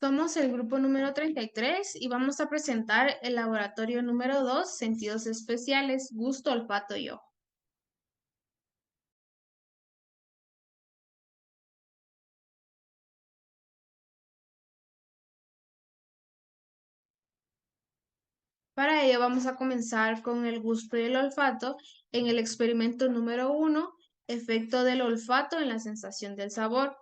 Somos el grupo número 33 y vamos a presentar el laboratorio número 2, sentidos especiales, gusto, olfato y ojo. Para ello vamos a comenzar con el gusto y el olfato en el experimento número 1, efecto del olfato en la sensación del sabor.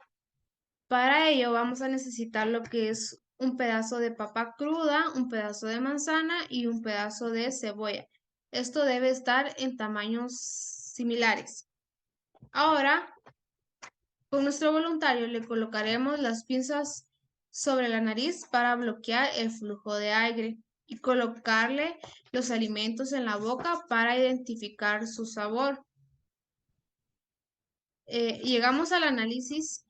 Para ello vamos a necesitar lo que es un pedazo de papa cruda, un pedazo de manzana y un pedazo de cebolla. Esto debe estar en tamaños similares. Ahora, con nuestro voluntario le colocaremos las pinzas sobre la nariz para bloquear el flujo de aire y colocarle los alimentos en la boca para identificar su sabor. Llegamos al análisis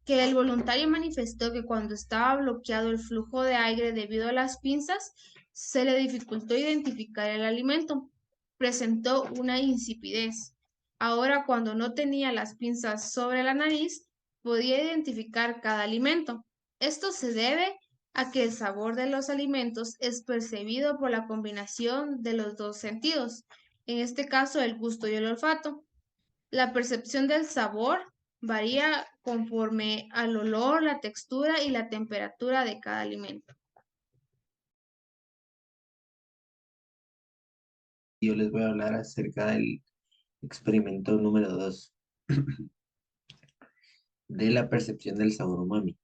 que el voluntario manifestó que cuando estaba bloqueado el flujo de aire debido a las pinzas, se le dificultó identificar el alimento. Presentó una insipidez. Ahora, cuando no tenía las pinzas sobre la nariz, podía identificar cada alimento. Esto se debe a que el sabor de los alimentos es percibido por la combinación de los dos sentidos, en este caso el gusto y el olfato. La percepción del sabor varía conforme al olor, la textura y la temperatura de cada alimento. Yo les voy a hablar acerca del experimento número 2 de la percepción del sabor umami.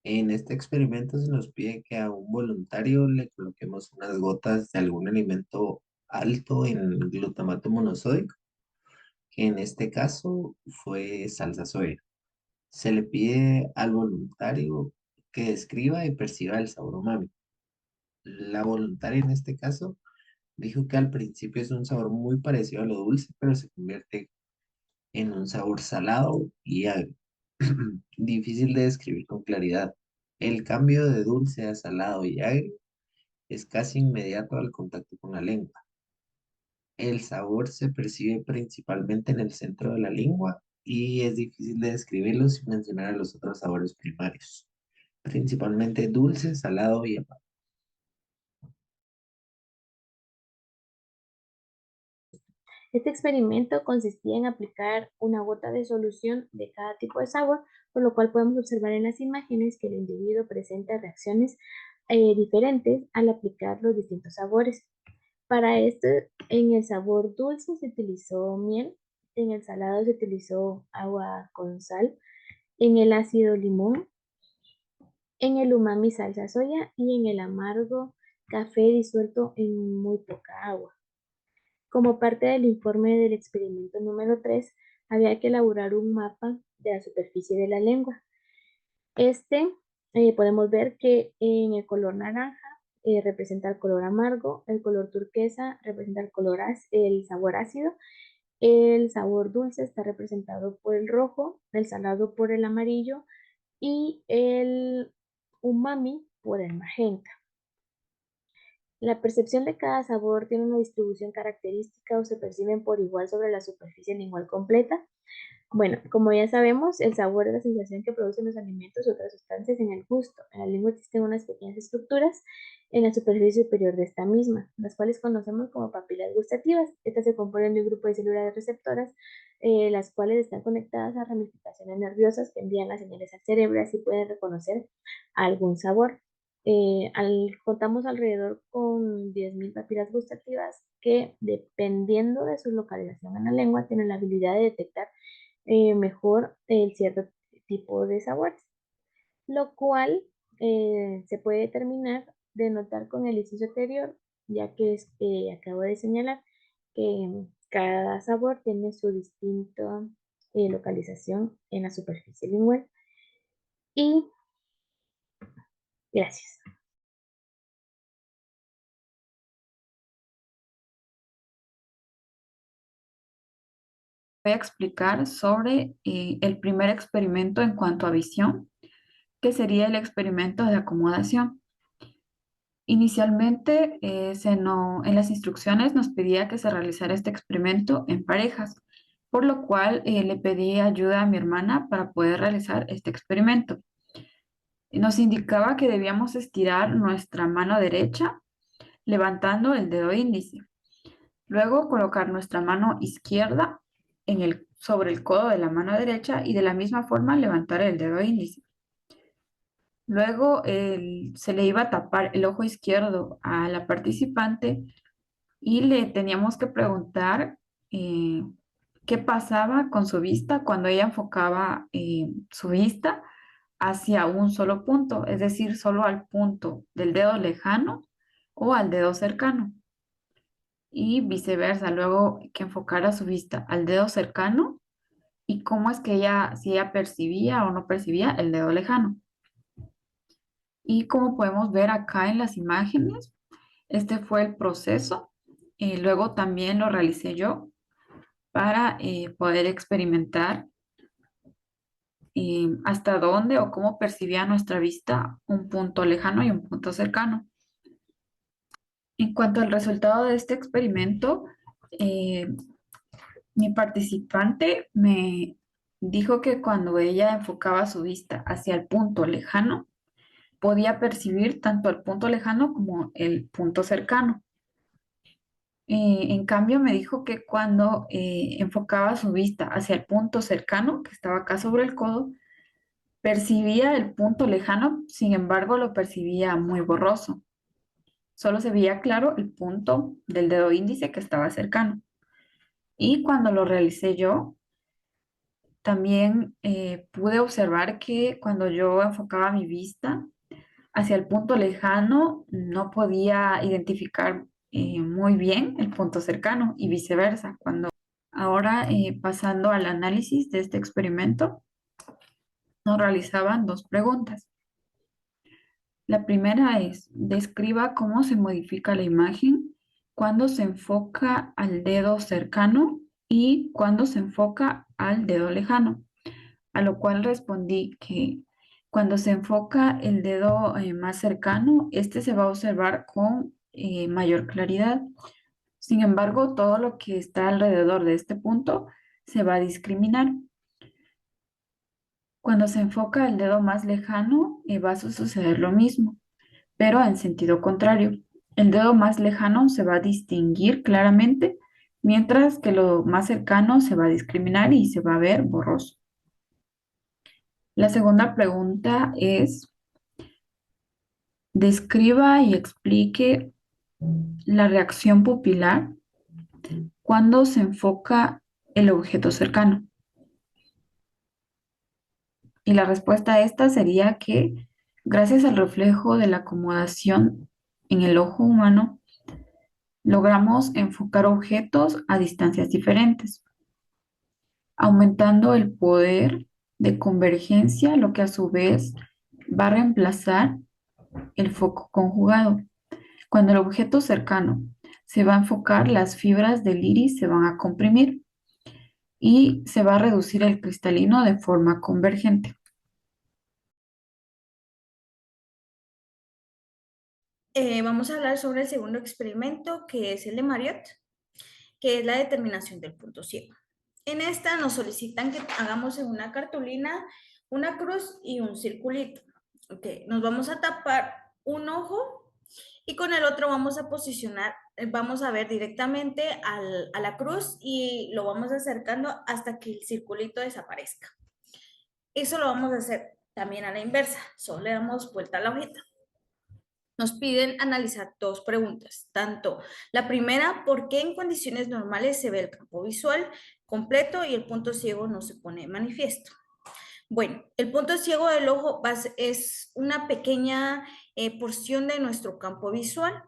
En este experimento se nos pide que a un voluntario le coloquemos unas gotas de algún alimento alto en glutamato monosódico, que en este caso fue salsa soya. Se le pide al voluntario que describa y perciba el sabor umami. La voluntaria en este caso dijo que al principio es un sabor muy parecido a lo dulce, pero se convierte en un sabor salado y agrio, difícil de describir con claridad. El cambio de dulce a salado y agrio es casi inmediato al contacto con la lengua. El sabor se percibe principalmente en el centro de la lengua y es difícil de describirlo sin mencionar a los otros sabores primarios, principalmente dulce, salado y amargo. Este experimento consistía en aplicar una gota de solución de cada tipo de sabor, por lo cual podemos observar en las imágenes que el individuo presenta reacciones diferentes al aplicar los distintos sabores. Para esto, en el sabor dulce se utilizó miel, en el salado se utilizó agua con sal, en el ácido limón, en el umami salsa soya y en el amargo café disuelto en muy poca agua. Como parte del informe del experimento número 3, había que elaborar un mapa de la superficie de la lengua. Este, podemos ver que en el color naranja representa el color amargo, el color turquesa representa el sabor ácido, el sabor dulce está representado por el rojo, el salado por el amarillo y el umami por el magenta. La percepción de cada sabor tiene una distribución característica o se perciben por igual sobre la superficie lingual completa. Bueno, como ya sabemos, el sabor es la sensación que producen los alimentos u otras sustancias en el gusto. En la lengua existen unas pequeñas estructuras en la superficie superior de esta misma, las cuales conocemos como papilas gustativas. Estas se componen de un grupo de células receptoras, las cuales están conectadas a ramificaciones nerviosas que envían las señales al cerebro y así pueden reconocer algún sabor. Contamos alrededor con 10.000 papilas gustativas que, dependiendo de su localización en la lengua, tienen la habilidad de detectar mejor el cierto tipo de sabores, lo cual se puede determinar de notar con el inciso anterior, ya que acabo de señalar que cada sabor tiene su distinta localización en la superficie lingual. Y gracias. Voy a explicar sobre el primer experimento en cuanto a visión, que sería el experimento de acomodación. Inicialmente, en las instrucciones nos pedía que se realizara este experimento en parejas, por lo cual le pedí ayuda a mi hermana para poder realizar este experimento. Nos indicaba que debíamos estirar nuestra mano derecha levantando el dedo índice. Luego colocar nuestra mano izquierda sobre el codo de la mano derecha y de la misma forma levantar el dedo índice. Luego se le iba a tapar el ojo izquierdo a la participante y le teníamos que preguntar eh, qué pasaba con su vista cuando ella enfocaba su vista hacia un solo punto, es decir, solo al punto del dedo lejano o al dedo cercano. Y viceversa, luego que enfocara su vista al dedo cercano y cómo es que si ella percibía o no percibía el dedo lejano. Y como podemos ver acá en las imágenes, este fue el proceso. Luego también lo realicé yo para poder experimentar hasta dónde o cómo percibía nuestra vista un punto lejano y un punto cercano. En cuanto al resultado de este experimento, eh, mi participante me dijo que cuando ella enfocaba su vista hacia el punto lejano, podía percibir tanto el punto lejano como el punto cercano. En cambio, me dijo que cuando enfocaba su vista hacia el punto cercano, que estaba acá sobre el codo, percibía el punto lejano, sin embargo, lo percibía muy borroso. Solo se veía claro el punto del dedo índice que estaba cercano. Y cuando lo realicé yo, también pude observar que cuando yo enfocaba mi vista hacia el punto lejano, no podía identificar muy bien el punto cercano y viceversa. Ahora, pasando al análisis de este experimento, nos realizaban dos preguntas. La primera es, describa cómo se modifica la imagen cuando se enfoca al dedo cercano y cuando se enfoca al dedo lejano. A lo cual respondí que cuando se enfoca el dedo más cercano, este se va a observar con mayor claridad. Sin embargo, todo lo que está alrededor de este punto se va a discriminar. Cuando se enfoca el dedo más lejano, va a suceder lo mismo, pero en sentido contrario. El dedo más lejano se va a distinguir claramente, mientras que lo más cercano se va a discriminar y se va a ver borroso. La segunda pregunta es, describa y explique la reacción pupilar cuando se enfoca el objeto cercano. Y la respuesta a esta sería que gracias al reflejo de la acomodación en el ojo humano, logramos enfocar objetos a distancias diferentes, aumentando el poder de convergencia, lo que a su vez va a reemplazar el foco conjugado. Cuando el objeto cercano se va a enfocar, las fibras del iris se van a comprimir y se va a reducir el cristalino de forma convergente. Vamos a hablar sobre el segundo experimento, que es el de Marriott, que es la determinación del punto ciego. En esta nos solicitan que hagamos en una cartulina una cruz y un circulito. Okay. Nos vamos a tapar un ojo y con el otro vamos a posicionar, vamos a ver directamente a la cruz y lo vamos acercando hasta que el circulito desaparezca. Eso lo vamos a hacer también a la inversa, solo le damos vuelta a la hojita. Nos piden analizar dos preguntas, tanto la primera, ¿por qué en condiciones normales se ve el campo visual completo y el punto ciego no se pone de manifiesto? Bueno, el punto ciego del ojo es una pequeña porción de nuestro campo visual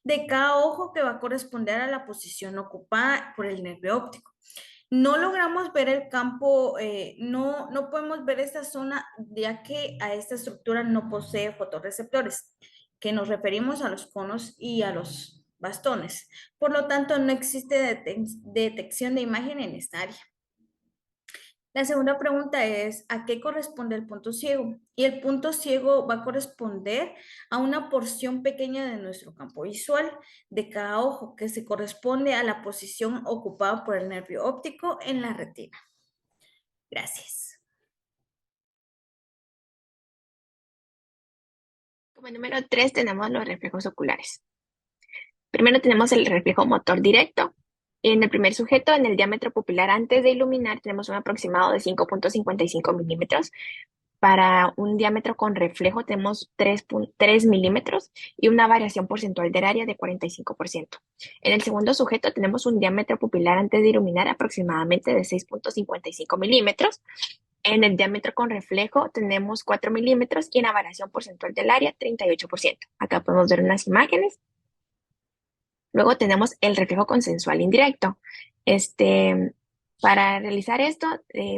de cada ojo que va a corresponder a la posición ocupada por el nervio óptico. No logramos ver el campo, no podemos ver esta zona ya que a esta estructura no posee fotorreceptores, que nos referimos a los conos y a los bastones. Por lo tanto, no existe detección de imagen en esta área. La segunda pregunta es, ¿a qué corresponde el punto ciego? Y el punto ciego va a corresponder a una porción pequeña de nuestro campo visual de cada ojo, que se corresponde a la posición ocupada por el nervio óptico en la retina. Gracias. Como número 3 tenemos los reflejos oculares. Primero tenemos el reflejo motor directo. En el primer sujeto, en el diámetro pupilar antes de iluminar, tenemos un aproximado de 5.55 milímetros. Para un diámetro con reflejo tenemos 3 milímetros y una variación porcentual del área de 45%. En el segundo sujeto tenemos un diámetro pupilar antes de iluminar aproximadamente de 6.55 milímetros. En el diámetro con reflejo tenemos 4 milímetros y en la variación porcentual del área 38%. Acá podemos ver unas imágenes. Luego tenemos el reflejo consensual indirecto. Para realizar esto,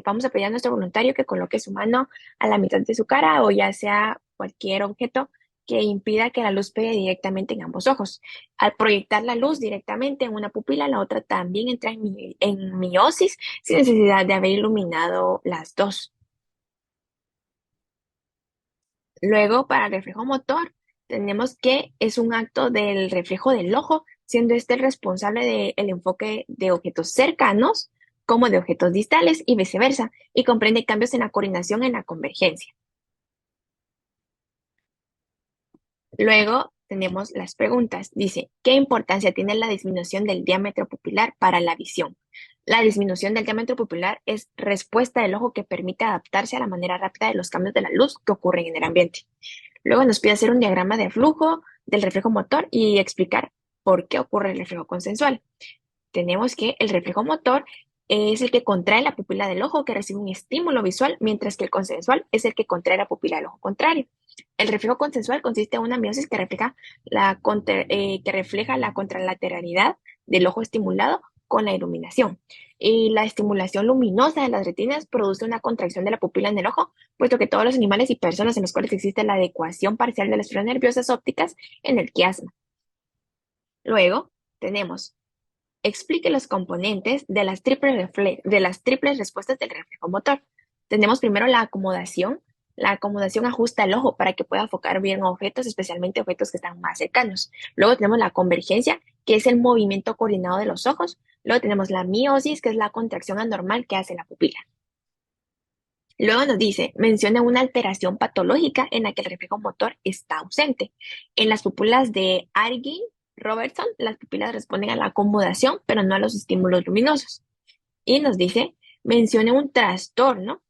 vamos a pedir a nuestro voluntario que coloque su mano a la mitad de su cara o ya sea cualquier objeto que impida que la luz pegue directamente en ambos ojos. Al proyectar la luz directamente en una pupila, la otra también entra en miosis sin necesidad de haber iluminado las dos. Luego, para el reflejo motor, tenemos que es un acto del reflejo del ojo, siendo este el responsable del enfoque de objetos cercanos como de objetos distales y viceversa, y comprende cambios en la coordinación en la convergencia. Luego tenemos las preguntas. Dice, ¿qué importancia tiene la disminución del diámetro pupilar para la visión? La disminución del diámetro pupilar es respuesta del ojo que permite adaptarse a la manera rápida de los cambios de la luz que ocurren en el ambiente. Luego nos pide hacer un diagrama de flujo del reflejo motor y explicar por qué ocurre el reflejo consensual. Tenemos que el reflejo motor es el que contrae la pupila del ojo que recibe un estímulo visual, mientras que el consensual es el que contrae la pupila del ojo contrario. El reflejo consensual consiste en una miosis que refleja la contralateralidad del ojo estimulado con la iluminación. Y la estimulación luminosa de las retinas produce una contracción de la pupila en el ojo, puesto que todos los animales y personas en los cuales existe la adecuación parcial de las fibras nerviosas ópticas en el quiasma. Luego tenemos, explique los componentes de las triples respuestas del reflejo motor. Tenemos primero la acomodación. La acomodación ajusta el ojo para que pueda enfocar bien objetos, especialmente objetos que están más cercanos. Luego tenemos la convergencia, que es el movimiento coordinado de los ojos. Luego tenemos la miosis, que es la contracción anormal que hace la pupila. Luego nos dice, menciona una alteración patológica en la que el reflejo motor está ausente. En las pupilas de Argyll Robertson, las pupilas responden a la acomodación, pero no a los estímulos luminosos. Y nos dice, menciona un trastorno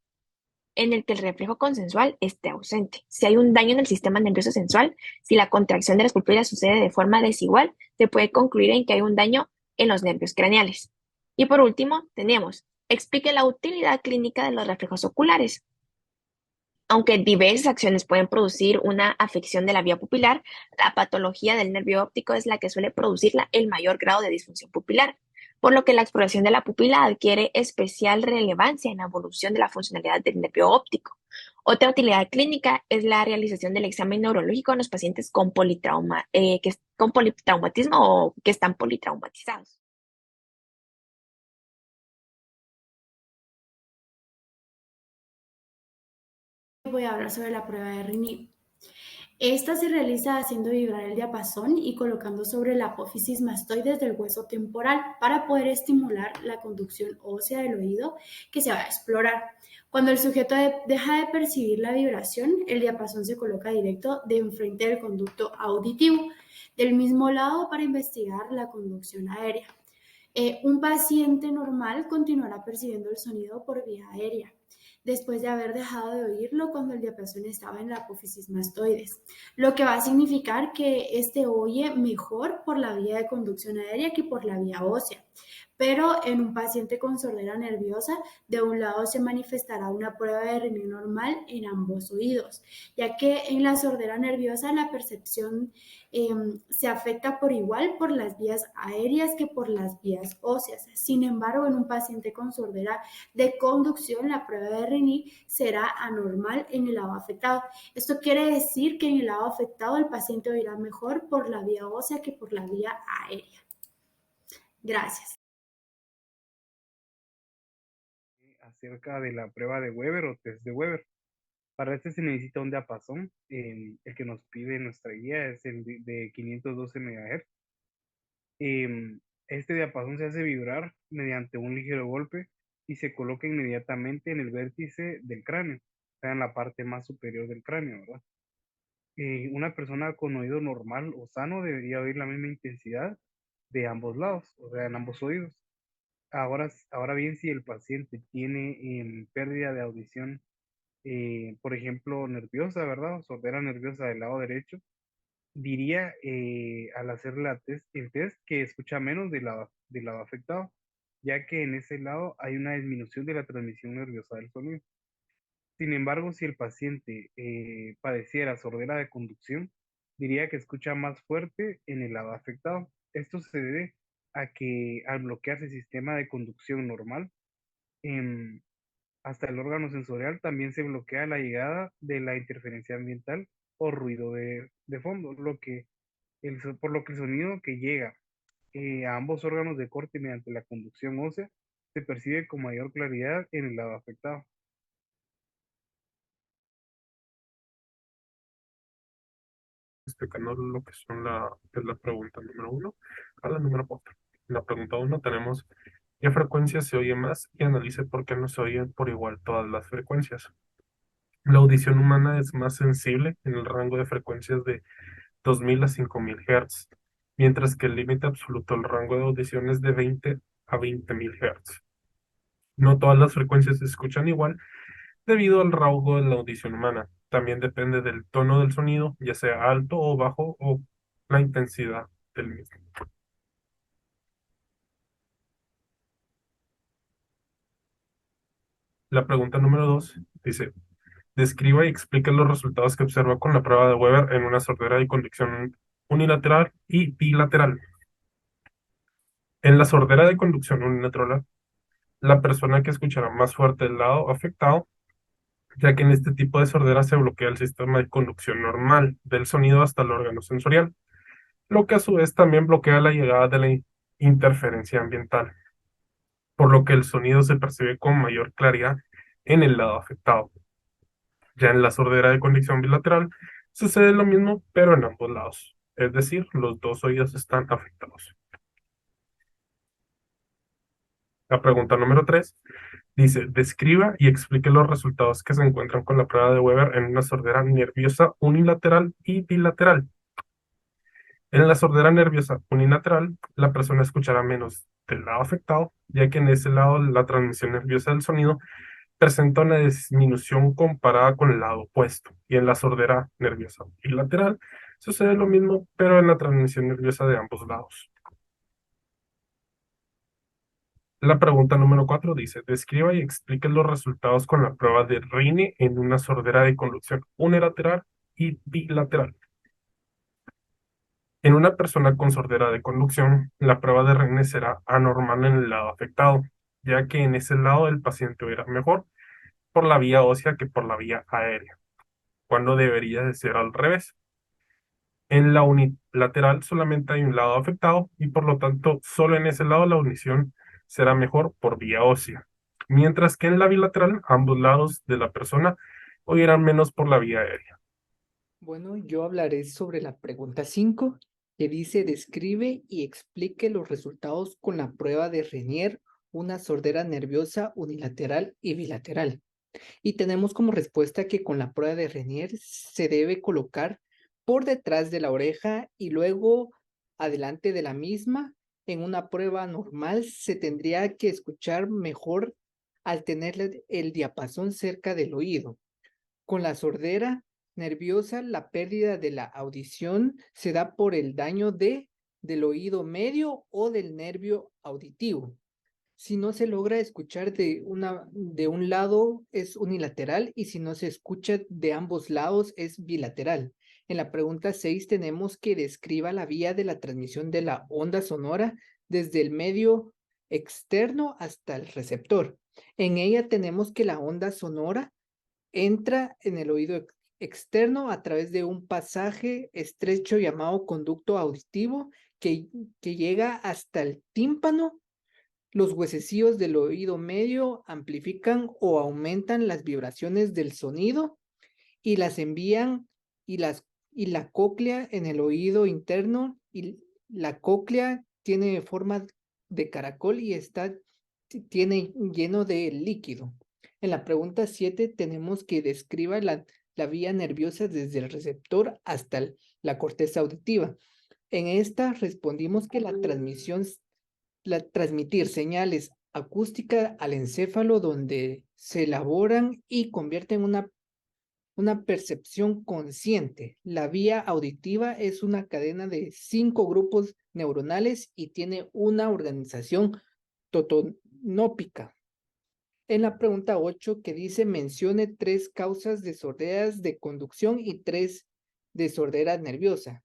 en el que el reflejo consensual esté ausente. Si hay un daño en el sistema nervioso central, si la contracción de las pupilas sucede de forma desigual, se puede concluir en que hay un daño en los nervios craneales. Y por último, tenemos, explique la utilidad clínica de los reflejos oculares. Aunque diversas acciones pueden producir una afección de la vía pupilar, la patología del nervio óptico es la que suele producir el mayor grado de disfunción pupilar, por lo que la exploración de la pupila adquiere especial relevancia en la evolución de la funcionalidad del nervio óptico. Otra utilidad clínica es la realización del examen neurológico en los pacientes con politraumatismo o que están politraumatizados. Voy a hablar sobre la prueba de Rini. Esta se realiza haciendo vibrar el diapasón y colocando sobre la apófisis mastoides del hueso temporal para poder estimular la conducción ósea del oído que se va a explorar. Cuando el sujeto deja de percibir la vibración, el diapasón se coloca directo de enfrente del conducto auditivo, del mismo lado para investigar la conducción aérea. Un paciente normal continuará percibiendo el sonido por vía aérea, después de haber dejado de oírlo cuando el diapasón estaba en la apófisis mastoides, lo que va a significar que este oye mejor por la vía de conducción aérea que por la vía ósea. Pero en un paciente con sordera nerviosa, de un lado se manifestará una prueba de Rini normal en ambos oídos, ya que en la sordera nerviosa la percepción se afecta por igual por las vías aéreas que por las vías óseas. Sin embargo, en un paciente con sordera de conducción, la prueba de Rini será anormal en el lado afectado. Esto quiere decir que en el lado afectado el paciente oirá mejor por la vía ósea que por la vía aérea. Gracias. Acerca de la prueba de Weber o test de Weber. Para este se necesita un diapasón. El que nos pide nuestra guía es el de 512 MHz. Este diapasón se hace vibrar mediante un ligero golpe y se coloca inmediatamente en el vértice del cráneo, o sea, en la parte más superior del cráneo, ¿verdad? una persona con oído normal o sano debería oír la misma intensidad de ambos lados, o sea, en ambos oídos. Ahora bien, si el paciente tiene pérdida de audición, por ejemplo, nerviosa, ¿verdad? Sordera nerviosa del lado derecho, diría al hacer el test que escucha menos del lado afectado, ya que en ese lado hay una disminución de la transmisión nerviosa del sonido. Sin embargo, si el paciente padeciera sordera de conducción, diría que escucha más fuerte en el lado afectado. Esto se debe a que al bloquearse el sistema de conducción normal, em, hasta el órgano sensorial también se bloquea la llegada de la interferencia ambiental o ruido de fondo, por lo que el sonido que llega a ambos órganos de corte mediante la conducción ósea se percibe con mayor claridad en el lado afectado. Explicando lo que es la pregunta número 1 a la número 4. En la pregunta 1 tenemos qué frecuencia se oye más y analice por qué no se oyen por igual todas las frecuencias. La audición humana es más sensible en el rango de frecuencias de 2000 a 5000 Hz, mientras que el límite absoluto del rango de audición es de 20 a 20.000 Hz. No todas las frecuencias se escuchan igual debido al rango de la audición humana. También depende del tono del sonido, ya sea alto o bajo, o la intensidad del mismo. La pregunta número 2 dice, describa y explique los resultados que observa con la prueba de Weber en una sordera de conducción unilateral y bilateral. En la sordera de conducción unilateral, la persona que escuchará más fuerte el lado afectado, ya que en este tipo de sordera se bloquea el sistema de conducción normal del sonido hasta el órgano sensorial, lo que a su vez también bloquea la llegada de la interferencia ambiental, por lo que el sonido se percibe con mayor claridad en el lado afectado. Ya en la sordera de conducción bilateral sucede lo mismo, pero en ambos lados, es decir, los dos oídos están afectados. La pregunta número 3 dice, describa y explique los resultados que se encuentran con la prueba de Weber en una sordera nerviosa unilateral y bilateral. En la sordera nerviosa unilateral, la persona escuchará menos del lado afectado, ya que en ese lado la transmisión nerviosa del sonido presenta una disminución comparada con el lado opuesto. Y en la sordera nerviosa bilateral sucede lo mismo, pero en la transmisión nerviosa de ambos lados. La pregunta número 4 dice, describa y explique los resultados con la prueba de Rine en una sordera de conducción unilateral y bilateral. En una persona con sordera de conducción, la prueba de Rine será anormal en el lado afectado, ya que en ese lado el paciente oirá mejor por la vía ósea que por la vía aérea, cuando debería de ser al revés. En la unilateral solamente hay un lado afectado y por lo tanto solo en ese lado la audición será mejor por vía ósea, mientras que en la bilateral ambos lados de la persona oirán menos por la vía aérea. Bueno, yo hablaré sobre la pregunta 5, que dice, describe y explique los resultados con la prueba de Renier, una sordera nerviosa unilateral y bilateral. Y tenemos como respuesta que con la prueba de Renier se debe colocar por detrás de la oreja y luego adelante de la misma. En una prueba normal se tendría que escuchar mejor al tener el diapasón cerca del oído. Con la sordera nerviosa, la pérdida de la audición se da por el daño del oído medio o del nervio auditivo. Si no se logra escuchar de un lado es unilateral y si no se escucha de ambos lados es bilateral. En la pregunta 6 tenemos que describa la vía de la transmisión de la onda sonora desde el medio externo hasta el receptor. En ella tenemos que la onda sonora entra en el oído externo a través de un pasaje estrecho llamado conducto auditivo que llega hasta el tímpano. Los huesecillos del oído medio amplifican o aumentan las vibraciones del sonido y las envían y la cóclea en el oído interno, y la cóclea tiene forma de caracol y tiene lleno de líquido. En la pregunta 7 tenemos que describa la la vía nerviosa desde el receptor hasta la corteza auditiva. En esta respondimos que transmitir señales acústicas al encéfalo donde se elaboran y convierten en una percepción consciente. La vía auditiva es una cadena de 5 grupos neuronales y tiene una organización totonópica. En la pregunta 8 que dice mencione 3 causas de sorderas de conducción y 3 de sordera nerviosa.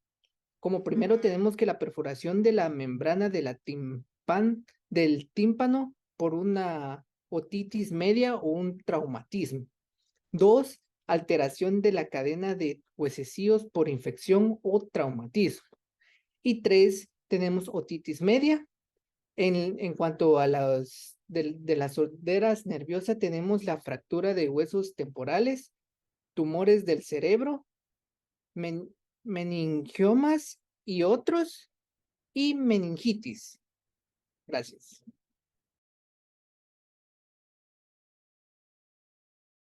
Como primero tenemos que la perforación de la membrana de del tímpano por una otitis media o un traumatismo. 2, alteración de la cadena de huesecillos por infección o traumatismo. Y 3, tenemos otitis media. En cuanto a de las sorderas nerviosas, tenemos la fractura de huesos temporales, tumores del cerebro, meningiomas y otros, y meningitis. Gracias.